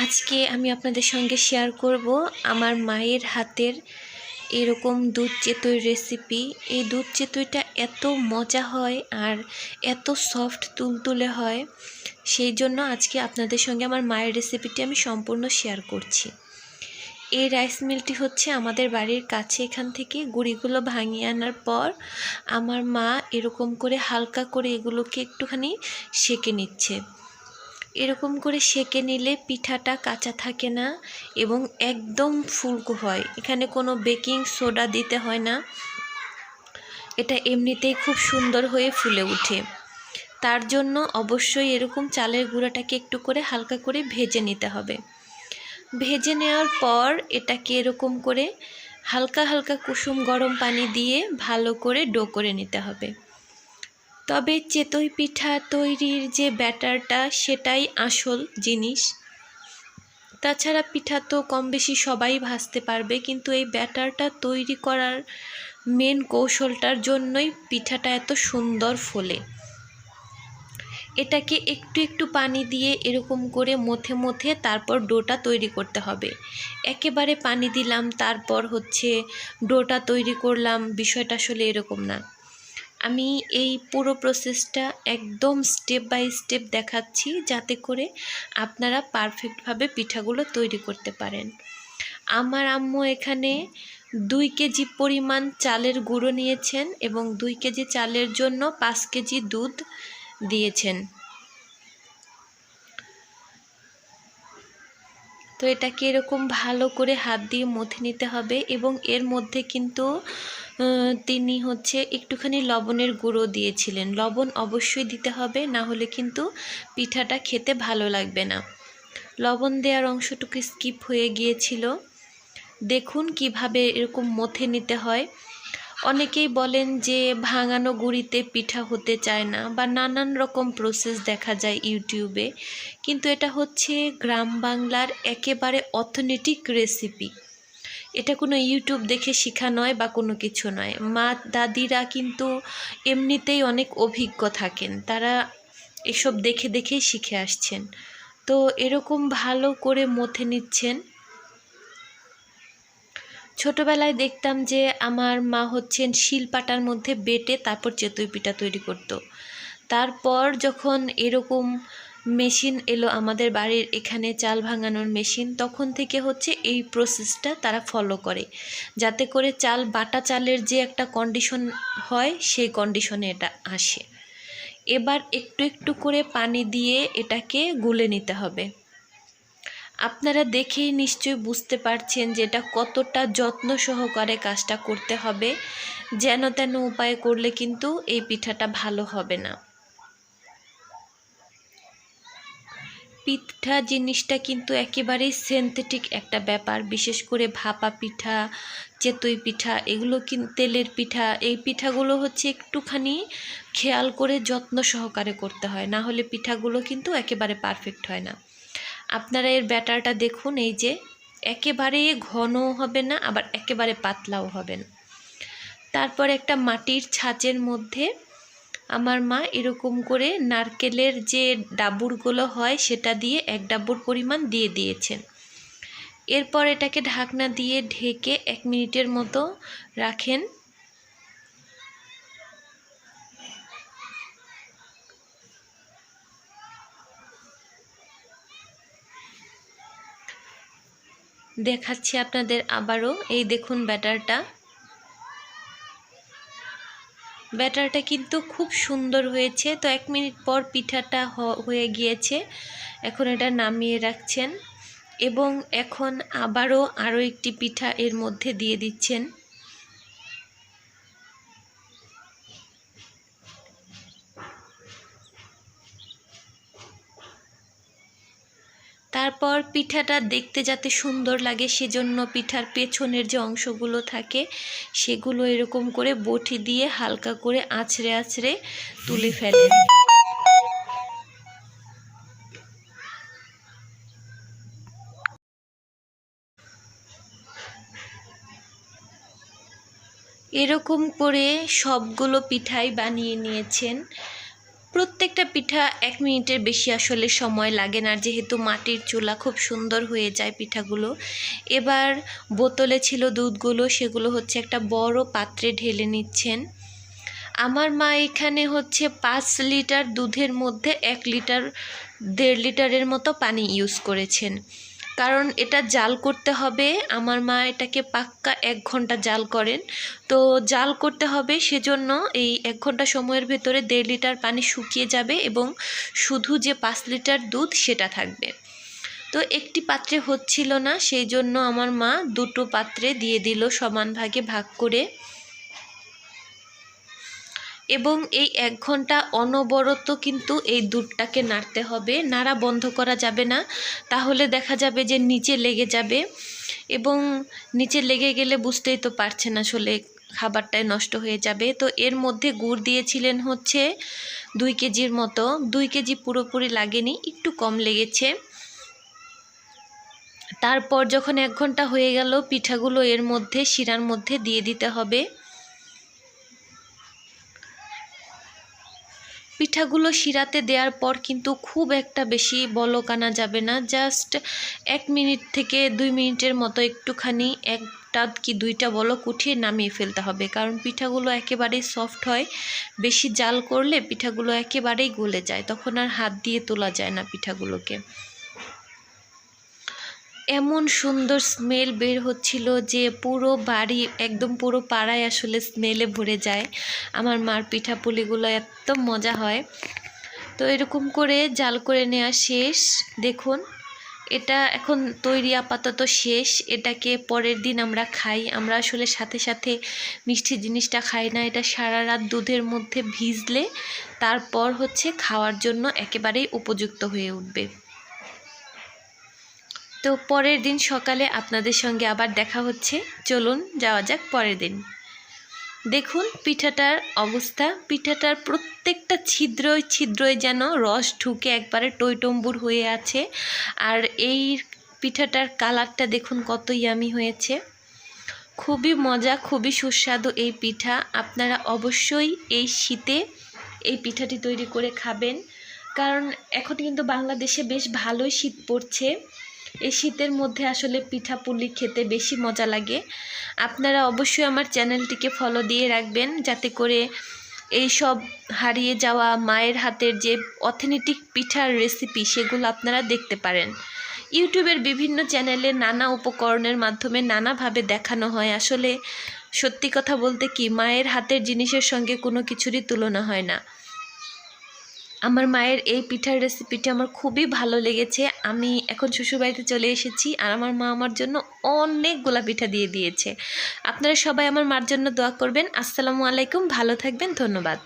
আজকে আমি আপনাদের সঙ্গে শেয়ার করব আমার মায়ের হাতের এরকম দুধ চেতই রেসিপি। এই দুধ চেতইটা এত মজা হয় আর এত সফট তুলতুলে হয়, সেই জন্য আজকে আপনাদের সঙ্গে আমার মায়ের রেসিপিটি আমি সম্পূর্ণ শেয়ার করছি। এই রাইস মিলটি হচ্ছে আমাদের বাড়ির কাছে। এখান থেকে গুঁড়িগুলো ভাঙিয়ে আনার পর আমার মা এরকম করে হালকা করে এগুলোকে একটুখানি সেঁকে নিচ্ছে। এরকম করে সেঁকে নিলে পিঠাটা কাঁচা থাকে না এবং একদম ফুলকো হয়। এখানে কোনো বেকিং সোডা দিতে হয় না, এটা এমনিতেই খুব সুন্দর হয়ে ফুলে ওঠে। তার জন্য অবশ্যই এরকম চালের গুঁড়াটাকে একটু করে হালকা করে ভেজে নিতে হবে। ভেজে নেওয়ার পর এটাকে এরকম করে হালকা হালকা কুসুম গরম পানি দিয়ে ভালো করে ডো করে নিতে হবে। তবে চেতই পিঠা তৈরির যে ব্যাটারটা সেটাই আসল জিনিস। তাছাড়া পিঠা তো কম বেশি সবাই ভাজতে পারবে, কিন্তু এই ব্যাটারটা তৈরি করার মেন কৌশলটার জন্যই পিঠাটা এত সুন্দর ফোলে। এটাকে একটু একটু পানি দিয়ে এরকম করে মথে মথে তারপর ডোটা তৈরি করতে হবে। একেবারে পানি দিলাম তারপর ডোটা তৈরি করলাম, বিষয়টা আসলে এরকম না। আমি এই পুরো প্রসেসটা একদম স্টেপ বাই স্টেপ দেখাচ্ছি, যাতে করে আপনারা পারফেক্টভাবে পিঠাগুলো তৈরি করতে পারেন। আমার আম্মু এখানে 2 কেজি পরিমাণ চালের গুঁড়ো নিয়েছেন এবং 2 কেজি চালের জন্য 5 কেজি দুধ দিয়েছেন। তো এটাকে এরকম ভালো করে হাত দিয়ে মথে নিতে হবে এবং এর মধ্যে কিন্তু তিনি একটুখানি লবণের গুঁড়ো দিয়েছিলেন। লবণ অবশ্যই দিতে হবে, না হলে কিন্তু পিঠাটা খেতে ভালো লাগবে না। লবণ দেওয়ার অংশটুকু স্কিপ হয়ে গিয়েছিল। দেখুন কিভাবে এরকম মথে নিতে হয়। অনেকেই বলেন যে ভাঙানো গুঁড়িতে পিঠা হতে চায় না, বা নানান রকম প্রসেস দেখা যায় ইউটিউবে, কিন্তু এটা হচ্ছে গ্রাম বাংলার একেবারে অথেন্টিক রেসিপি। এটা কোনো ইউটিউব দেখে শেখা নয় বা কোনো কিছু নয়। মা দাদিরা কিন্তু এমনিতেই অনেক অভিজ্ঞ থাকেন, তারা এসব দেখে দেখেই শিখে আসছেন। তো এরকম ভালো করে মথে নিচ্ছেন। ছোটোবেলায় দেখতাম যে আমার মা শিলপাটার মধ্যে বেটে তারপর চেতই পিঠা তৈরি করতো। তারপর যখন এরকম মেশিন এলো আমাদের বাড়ির এখানে, চাল ভাঙানোর মেশিন, তখন থেকে এই প্রসেসটা তারা ফলো করে, যাতে করে চাল বাটা চালের যে একটা কন্ডিশন হয় সেই কন্ডিশনে এটা আসে। এবার একটু একটু করে পানি দিয়ে এটাকে গুলে নিতে হবে। আপনারা দেখেই নিশ্চয়ই বুঝতে পারছেন যে এটা কতটা যত্ন সহকারে কাজটা করতে হবে। যেন তেন উপায় করলে কিন্তু এই পিঠাটা ভালো হবে না। পিঠা জিনিসটা কিন্তু একেবারেই সিনথেটিক একটা ব্যাপার। বিশেষ করে ভাপা পিঠা, চেতই পিঠা, এগুলো তেলের পিঠা, এই পিঠাগুলো একটুখানি খেয়াল করে যত্ন সহকারে করতে হয়, না হলে পিঠাগুলো কিন্তু একেবারে পারফেক্ট হয় না। আপনারা এর ব্যাটারটা দেখুন, এই যে একেবারে ঘনও হবে না আবার একেবারে পাতলাও হবে না। তারপর একটা মাটির ছাঁচের মধ্যে আমার মা এরকম করে নারকেলের যে ডাবুরগুলো হয় সেটা দিয়ে 1 ডাবুর পরিমাণ দিয়ে দিয়েছেন। এরপর এটাকে ঢাকনা দিয়ে ঢেকে 1 মিনিটের মতো রাখেন। দেখাচ্ছি আপনাদের আবারও, এই দেখুন ব্যাটারটা কিন্তু খুব সুন্দর হয়েছে। তো 1 মিনিট পর পিঠাটা হয়ে গিয়েছে। এখন এটা নামিয়ে রাখছেন এবং এখন আরও একটি পিঠা এর মধ্যে দিয়ে দিচ্ছেন। তারপর পিঠাটা দেখতে যাতে সুন্দর লাগে সেজন্য পিঠার পেছনের যে অংশগুলো থাকে সেগুলো এরকম করে বটি দিয়ে হালকা করে আঁচড়ে আঁচড়ে তুলে ফেলেন। এরকম করে সবগুলো পিঠাই বানিয়ে নিয়েছেন। প্রত্যেকটা পিঠা 1 মিনিটের বেশি আসলে সময় লাগে না, যেহেতু মাটির চুলা খুব সুন্দর হয়ে যায় পিঠাগুলো। এবার বোতলে ছিল দুধগুলো, সেগুলো হচ্ছে একটা বড় পাত্রে ঢেলে নিচ্ছেন। আমার মা এখানে হচ্ছে 5 লিটার দুধের মধ্যে 1 লিটার 1.5 লিটারের মতো পানি ইউজ করেছেন, কারণ এটা জাল করতে হবে। আমার মা এটাকে পাক্কা 1 ঘন্টা জাল করেন। তো জাল করতে হবে, সেজন্য এই 1 ঘন্টা সময়ের ভেতরে 1.5 লিটার পানি শুকিয়ে যাবে এবং শুধু যে 5 লিটার দুধ সেটা থাকবে। তো একটি পাত্রে হচ্ছিল না, সেই জন্য আমার মা দুটো পাত্রে দিয়ে দিল সমান ভাগে ভাগ করে। এবং এই 1 ঘন্টা অনবরত কিন্তু এই দুধটাকে নাড়তে হবে, নাড়া বন্ধ করা যাবে না, তাহলে দেখা যাবে যে নিচে লেগে যাবে, এবং নিচে লেগে গেলে বুঝতেই তো পারছেন আসলে খাবারটাই নষ্ট হয়ে যাবে। তো এর মধ্যে গুড় দিয়েছিলেন হচ্ছে 2 কেজির মতো। 2 কেজি পুরোপুরি লাগেনি, একটু কম লেগেছে। তারপর যখন 1 ঘন্টা হয়ে গেল, পিঠাগুলো এর মধ্যে শিরার মধ্যে দিয়ে দিতে হবে। পিঠাগুলো শিরাতে দেওয়ার পর কিন্তু খুব একটা বেশি বলক আনা যাবে না, জাস্ট 1 মিনিট থেকে 2 মিনিটের মতো একটুখানি 1টা কি 2টা বলক উঠিয়ে নামিয়ে ফেলতে হবে, কারণ পিঠাগুলো একেবারেই সফট হয়। বেশি জাল করলে পিঠাগুলো একেবারেই গলে যায়, তখন আর হাত দিয়ে তোলা যায় না পিঠাগুলোকে। এমন সুন্দর স্মেল বের হচ্ছিল যে পুরো বাড়ি, একদম পুরো পাড়ায় আসলে স্মেলে ভরে যায়। আমার মার পিঠাপুলিগুলো এত মজা হয়। তো এরকম করে জাল করে নেওয়া শেষ। দেখুন, এটা এখন তৈরি আপাতত শেষ। এটাকে পরের দিন আমরা খাই। আমরা আসলে সাথে সাথে মিষ্টি জিনিসটা খাই না, এটা সারা রাত দুধের মধ্যে ভিজলে তারপর হচ্ছে খাওয়ার জন্য একেবারেই উপযুক্ত হয়ে উঠবে। তো পরের দিন সকালে আপনাদের সঙ্গে আবার দেখা হচ্ছে। চলুন যাওয়া যাক পরের দিন। দেখুন পিঠাটার অবস্থা, পিঠাটার প্রত্যেকটা ছিদ্রই ছিদ্রই যেন রস ঢুকে একবারে টইটম্বুর হয়ে আছে। আর এই পিঠাটার কালারটা দেখুন কত ইয়ামি হয়েছে। খুবই মজা, খুবই সুস্বাদু এই পিঠা। আপনারা অবশ্যই এই শীতে এই পিঠাটি তৈরি করে খাবেন, কারণ এখন কিন্তু বাংলাদেশে বেশ ভালোই শীত পড়ছে। এই শীতের মধ্যে আসলে পিঠাপুলি খেতে বেশি মজা লাগে। আপনারা অবশ্যই আমার চ্যানেলটিকে ফলো দিয়ে রাখবেন, যাতে করে এই সব হারিয়ে যাওয়া মায়ের হাতের যে অথেন্টিক পিঠার রেসিপি সেগুলো আপনারা দেখতে পারেন। ইউটিউবের বিভিন্ন চ্যানেলে নানা উপকরণের মাধ্যমে নানাভাবে দেখানো হয়। আসলে সত্যি কথা বলতে কি, মায়ের হাতের জিনিসের সঙ্গে কোনো কিছুরই তুলনা হয় না। আমার মায়ের এই পিঠার রেসিপিটা আমার খুবই ভালো লেগেছে। আমি এখন শ্বশুরবাড়িতে চলে এসেছি, আর আমার মা আমার জন্য অনেকগুলা পিঠা দিয়ে দিয়েছে। আপনারা সবাই আমার মার জন্য দোয়া করবেন। আসসালামু আলাইকুম, ভালো থাকবেন, ধন্যবাদ।